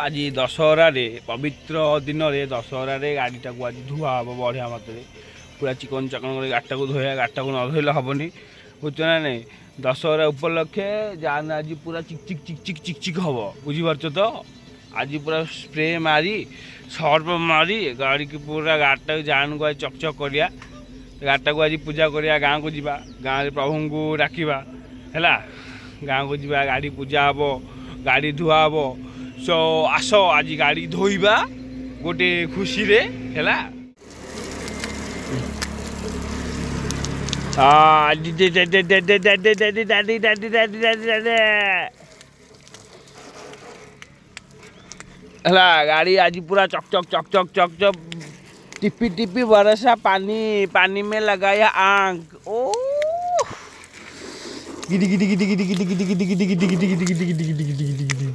आज दशहरा पवित्र दिन में दशहरा गाड़ीटा को आज धुआ हम बढ़िया मतरे पूरा चिकन चकन कर गाड़ीटा को धोया गाड़ीटा को न धोले हेनी बुझ ना नहीं दशहरा उपलक्षे जान आज पूरा चिक चिक चिक चिक चिक चिक हम बुझीपार तो आज पूरा स्प्रे मारी सर्फ मारी गाड़ी की पूरा गाड़ीटा जान को आज चकचक करिया गाड़ीटा को आज पूजा करिया गाँव को जीवा गाँव प्रभु को डाकवा है गाँव को जीवा गाड़ी पूजा हम गाड़ी धुआ हम सो आस आज गाड़ी धोइबा गोटे खुशी रे हैला गाड़ी आज पूरा चक चक चक चक चक चक टिपी टिपी बरसा पानी पानी में लगाया आंख ओ गिटी गिटी गिटी गिटी गिटी गिटी गिटी गिटी गिटी गिटी गिटी गिटी गिटी गिटी गिटी गिटी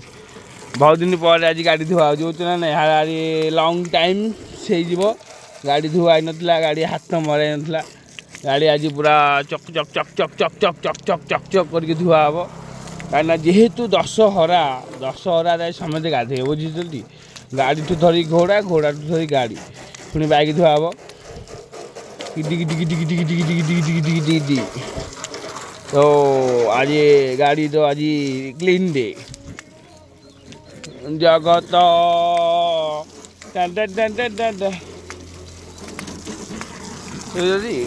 बहुत दिन पर आज गाड़ी धुआ हो ना हारी लंग टाइम से गाड़ी धुआ नाला गाड़ी हाथ मराई नाला गाड़ी आज पूरा चक चक चक चक चक चक चक चक चक चक करके धुआ हम कहीं जेहेतु दशहरा समझे गाधे बुझी गाड़ी ठू धरी घोड़ा घोड़ा ठू धरी गाड़ी पुणी बाइक धुआ हम गिटी गिटी गिटी गिटी गिटी गिटी गिटी गिटी गिटी गिटी तो आज गाड़ी तो आज क्लीन डे जगत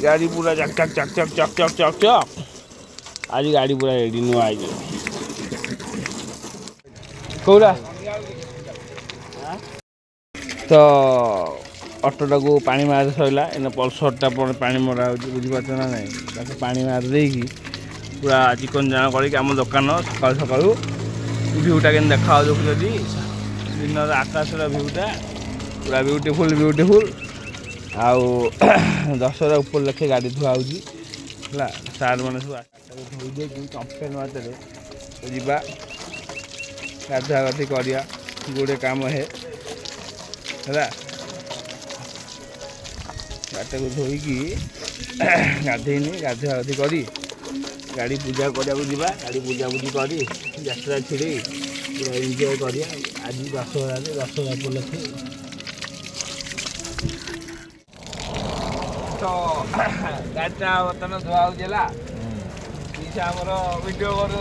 गाड़ी पूरा चक चक चक चक चक चक चक चक आज गाड़ी पूरा रेडी नुआ कौरा तो ऑटोटा को पानी मार सैला इन पल्सरटा पानी मरा हो बुझीपार ना नहीं पानी मार देकी पूरा चिकन जान करम दुकान सकाल सकाल भ्यूटा के देखा देखुं दिन आकाशर भ्यूटा पूरा ब्यूटीफुल ब्यूटीफुल आउ दशहरा उपलक्षे गाड़ी धुआ है सार मैंने सब धोई दे कंप्लेन मात्रे जा गाधा गाधी करिया गोटे काम है गाड़ी को धोईकी गाधेनी गाधा गाधी करी गाड़ी पूजा करा गाड़ी पूजा पूजी कर यात्रा छिड़े पूरा एंजॉय करिया आज दशहरा उपलक्षे तो गाड़ीटा बर्तमान धुआ होगा पीछा आमर वीडियो कर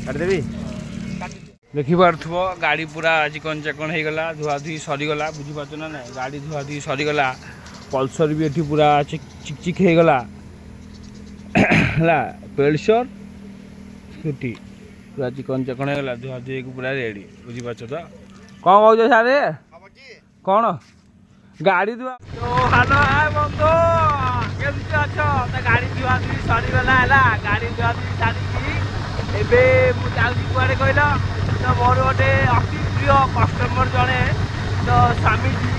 काटिदेवी देखिपु गाड़ी पूरा चिकन चकन हो गला धुआ धुई सरीगला बुझीपार ना ना गाड़ी धुआ धुई सरीगला पल्सर भी ये पूरा चिक चिक चिक हो गला पल्सर स्कूटी पूरा चिकन चकन हो गला धुआ धुई पूरा रेडी बुझीपार तो कौन कह सारे कौन गाड़ी धुआ हालो हाय बंधु केमती अच्छ गाड़ी धुआ धुई सरीगला है गाड़ी धुआ धुई सारी एबे मु जाउची कुआडे कहल तो मोर गोटे अति प्रिय कस्टमर जड़े तो स्वामीजी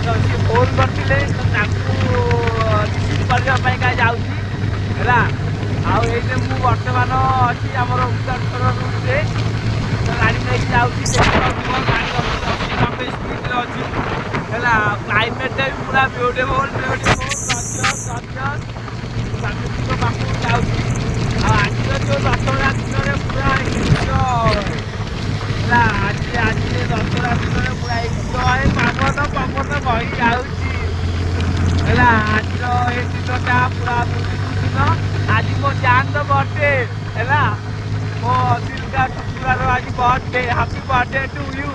तो सी फोन करते तो रिसीव करने जाऊँगी है आने मु बर्तमान अच्छी आम उत्तर रूट्रे तो गाड़ी नहीं जाऊँगी स्पीड अच्छी है क्लाइमेट भी पूरा ब्यूटीफुल प्राकृतिक पाखक जाऊँगी आज जो दशहरा दिन में पूरा आज आज दशहरा दिन में पूरा एंजॉय पवन पवन बही जाऊँगी आज ये दिनटा पूरा दिन आज मो जान बर्थडे है मो दिल का टुकड़ार आज birthday happy birthday to you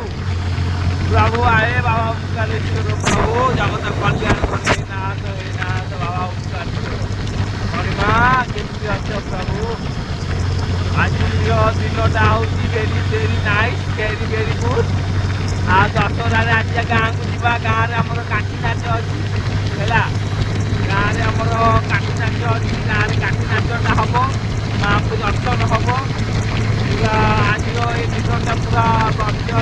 प्रभु आए बाबा ओंकारेश्वर प्रभु जगत कल्याण नाथ बाबा ओंकारेश्वर महिमा केमती अच्छ प्रभु आज दिनटा हूँ very very nice very very good आ दशहरा आज गाँव को जावा गाँव में आमर काठी नाच अच्छी है गाँव में आमर काठी नाच अच्छी गाँव में काठी नाचटा हम माँ को दर्शन हम पूरा आज ये दिनटा पूरा गद्य